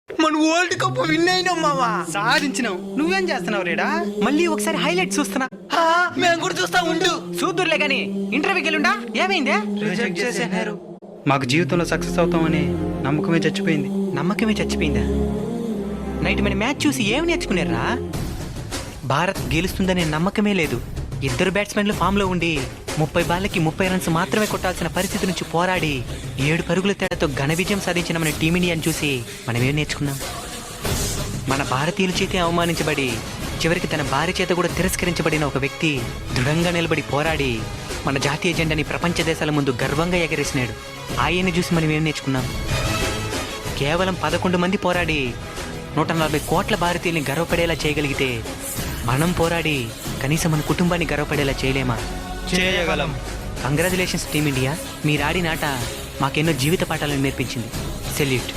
మన world cup win అయినాం మావా. సాధించినావు. నువ్వేం చేస్తున్నావు రేడా? మళ్ళీ ఒకసారి హైలైట్ చూస్తున్నా. మేము కూడా చూస్తా ఉండు. చూద్దురులే గాని ఇంటర్వ్యూకి వెళ్ళుండా ఏమైందే? రిజెక్ట్ చేసేనారు. మాకు జీవితంలో సక్సెస్ అవుతామని నమ్మకమే చచ్చిపోయింది. నమ్మకమే చచ్చిపోయిందా? నైట్ మన మ్యాచ్ చూసి ఏమి నేర్చుకున్నారా? భారత్ గెలుస్తుందనే నమ్మకమే లేదు. ఇద్దరు బ్యాట్స్మెన్లు ఫామ్ లో ఉండి 30 బాళ్ళకి 30 రన్స్ మాత్రమే కొట్టాల్సిన పరిస్థితి నుంచి పోరాడి 7 పరుగుల తేడాతో ఘన విజయం సాధించిన మన టీమిండియాని చూసి మనం ఏం నేర్చుకున్నాం? మన భారతీయుల చేతే అవమానించబడి చివరికి తన భార్య చేత కూడా తిరస్కరించబడిన ఒక వ్యక్తి దృఢంగా నిలబడి పోరాడి మన జాతీయ జెండాని ప్రపంచ దేశాల ముందు గర్వంగా ఎగరేసినాడు. ఆయన్ని చూసి మనం ఏం నేర్చుకున్నాం? కేవలం 11 మంది పోరాడి 140 కోట్ల భారతీయుల్ని గర్వపడేలా చేయగలిగితే మనం పోరాడి కనీసం మన కుటుంబాన్ని గర్వపడేలా చేయలేమా? చేయగలం. Congratulations team India. మీరాడిన ఆట మాకెన్నో జీవిత పాఠాలను నేర్పించింది. సెల్యూట్.